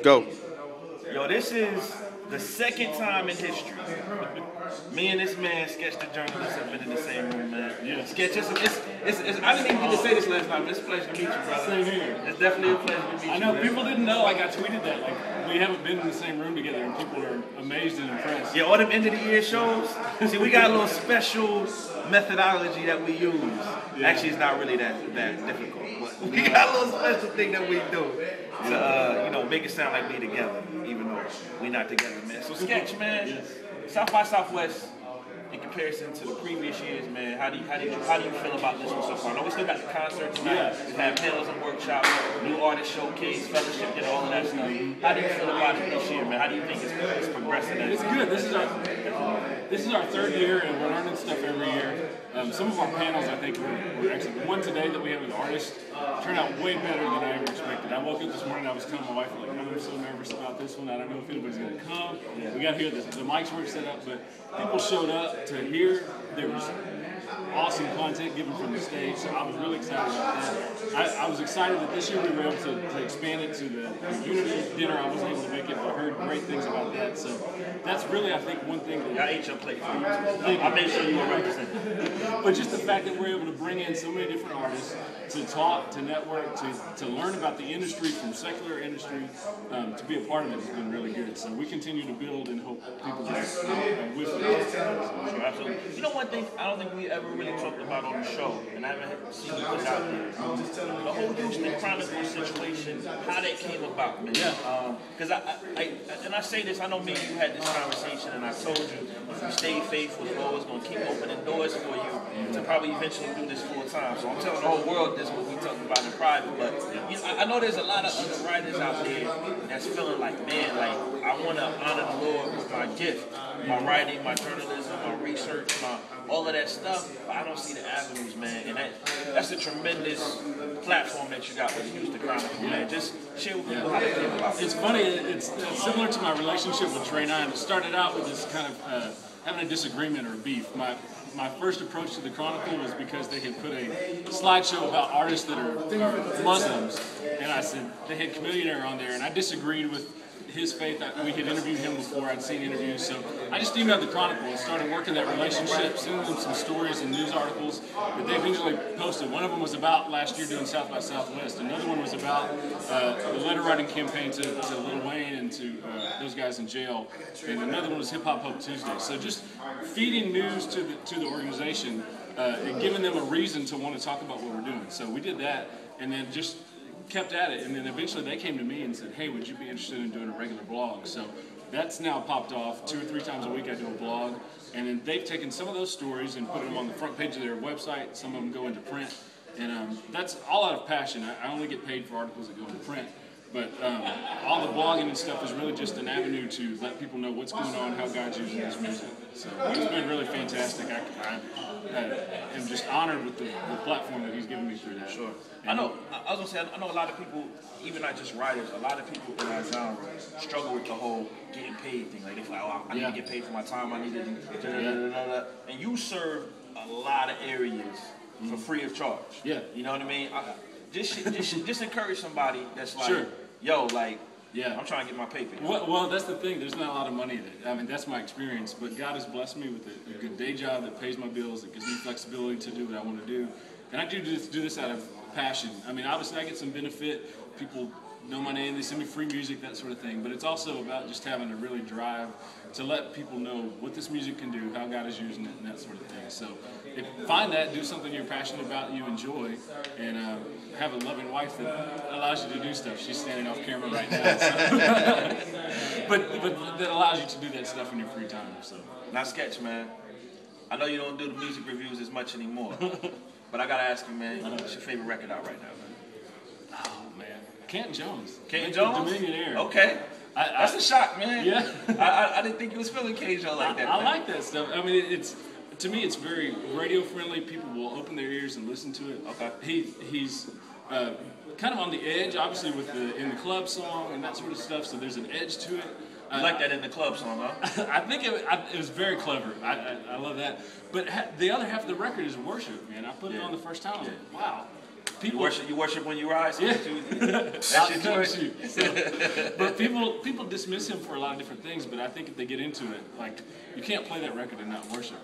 Go. Yo, this is the second time in history me and this man, Sketch the journalist, have been in the same room, man. Yeah. Sketch, I didn't even get to say this last time. It's a pleasure to meet you, brother. Same here. It's definitely a pleasure to meet you. I know, man. people didn't know, like I tweeted that, like we haven't been in the same room together and people are amazed and impressed. Yeah, all them end of the year shows. See, we got a little special methodology that we use. Yeah. Actually, it's not really that difficult, but we got a little special thing that we do to, make it sound like we together, even though we not together, man. So, Sketch, man, Yes. South by Southwest, in comparison to the previous years, man, how do you feel about this one so far? I know we still got the concert tonight. Yeah. We have panels and workshops, new artist showcase, fellowship, all of that stuff. How do you feel about it this year, man? How do you think it's progressing? It's good. This is our third year, and we're learning stuff every year. Some of our panels, I think, were excellent. The one today that we had with artists turned out way better than I ever expected. I woke up this morning, I was telling my wife, like, I'm so nervous about this one. I don't know if anybody's going to come. We got here, the mics weren't set up, but people showed up to hear. There was awesome content given from the stage, so I was really excited about that. I was excited that this year we were able to expand it to the Unity dinner. I wasn't able to make it, but I heard great things about that. So that's really, I think, one thing that I ate your plate for you. I made sure you were represented. But just the fact that we're able to bring in so many different artists to talk, to network, to learn about the industry from secular industry, to be a part of it has been really good. So we continue to build and hope people just with it. Sure, absolutely. You know one thing I don't think we ever really talked about on the show, and I haven't seen you put it out there. The whole Houston Chronicle situation, how that came about, man. Yeah. Because I say this, I know me and you had this conversation, and I told you if you stay faithful, the Lord is going to keep opening doors for you to probably eventually do this full time. So I'm telling the whole world this what we talked about in private, but I know there's a lot of other writers out there that's feeling like, man, like I want to honor the Lord with my gift, my writing, my journalism, my research, all of that stuff, but I don't see the avenues, man, and that's a tremendous platform that you got with the Houston Chronicle, man. Just share with people how they feel about it. It's funny, it's similar to my relationship with Trey 9. It started out with this kind of having a disagreement or beef. My first approach to the Chronicle was because they had put a slideshow about artists that are Muslims, and I said they had Chameleonaire on there, and I disagreed with his faith. We had interviewed him before, I'd seen interviews, so I just emailed the Chronicle and started working that relationship, sending them some stories and news articles that they eventually posted. One of them was about last year doing South by Southwest. Another one was about the letter writing campaign to Lil Wayne and to those guys in jail. And another one was Hip Hop Hope Tuesday. So just feeding news to the organization and giving them a reason to want to talk about what we're doing. So we did that, and then just kept at it, and then eventually they came to me and said, hey, would you be interested in doing a regular blog? So that's now popped off. 2 or 3 times a week I do a blog, and then they've taken some of those stories and put them on the front page of their website. Some of them go into print, and that's all out of passion. I only get paid for articles that go into print, but all the blogging and stuff is really just an avenue to let people know what's going on, how God's using this music. So it's been really fantastic. I am just honored with the platform that he's given me through that. Sure. I know a lot of people, even not just writers, a lot of people in our genre struggle with the whole getting paid thing. Like, they feel like, oh, I need to get paid for my time, I need to do and you serve a lot of areas for free of charge. Yeah. You know what I mean? Just encourage somebody that's like, sure. Yo, like, yeah, I'm trying to get my paper. Well, that's the thing. There's not a lot of money in it. I mean, that's my experience. But God has blessed me with a good day job that pays my bills, that gives me flexibility to do what I want to do. And I do this out of passion. I mean, obviously, I get some benefit. People know my name. They send me free music, that sort of thing. But it's also about just having to really drive to let people know what this music can do, how God is using it, and that sort of thing. So find that, do something you're passionate about, you enjoy, and have a loving wife that allows you to do stuff. She's standing off camera right now. So. but that allows you to do that stuff in your free time. So. Now, Sketch, man, I know you don't do the music reviews as much anymore, but I got to ask you, man, what's your favorite record out right now, man? Oh, man. Canton Jones. Canton Jones? Millionaire. Okay. That's a shock, man. Yeah. I didn't think you was feeling K-Joe like that. I like that stuff. I mean, to me, it's very radio friendly. People will open their ears and listen to it. Okay. He's kind of on the edge, obviously, with the in the club song and that sort of stuff. So there's an edge to it. You like that in the club song, huh? I think it was very clever. I love that. But the other half of the record is worship, man. I put it on the first time. I was like, wow. people You worship when you rise. Yeah. That's your joint. But people dismiss him for a lot of different things. But I think if they get into it, like you can't play that record and not worship.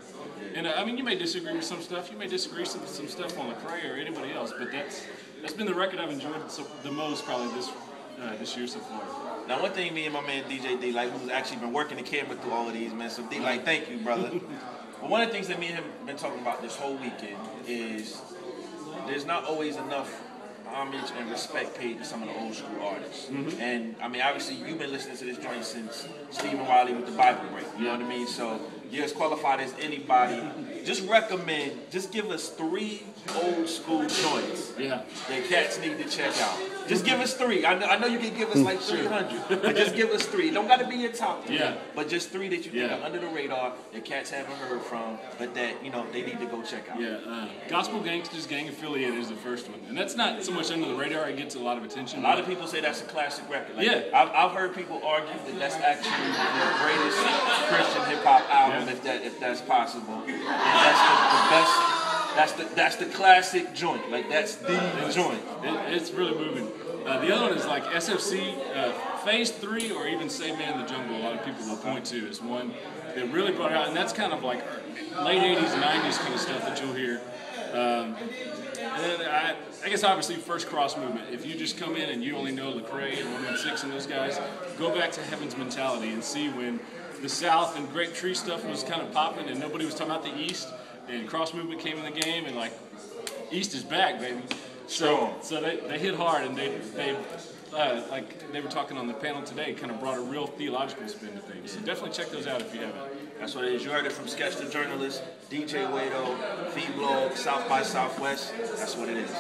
And I mean, you may disagree with some stuff. You may disagree with some stuff on Lecrae or anybody else. But that's been the record I've enjoyed the most probably this year so far. Now, one thing me and my man DJ D, like, who's actually been working the camera through all of these, man. So D, like, thank you, brother. But one of the things that me and him been talking about this whole weekend is there's not always enough homage and respect paid to some of the old school artists. And I mean, obviously, you've been listening to this joint since Stephen Wiley with the Bible break. You know what I mean? So you're as qualified as anybody. Just give us 3 old school joints that cats need to check out. Just give us 3. I know you can give us like 300, but just give us 3. Don't got to be your top 3, but just 3 that you think are under the radar that cats haven't heard from, but that, you know, they need to go check out. Gospel Gangsters Gang Affiliated is the first one, and that's not so much under the radar. It gets a lot of attention. A lot of people say that's a classic record. Like, I've heard people argue that that's actually the greatest Christian hip hop album, if that's possible. And that's the classic joint. Like, that's the joint. It's really moving. The other one is like SFC Phase 3, or even Save Man in the Jungle. A lot of people will point to as one that really brought it out, and that's kind of like late 80s, 90s kind of stuff that you'll hear. And then I guess obviously First Cross Movement. If you just come in and you only know Lecrae and 116 and those guys, go back to Heaven's Mentality and see when the South and Grape Tree stuff was kind of popping and nobody was talking about the East, and Cross Movement came in the game, and like, East is back, baby. So they hit hard, and they like they were talking on the panel today, kind of brought a real theological spin to things. So definitely check those out if you haven't. That's what it is. You heard it from Sketch the Journalist, DJ Wado, V-Blog, South by Southwest. That's what it is.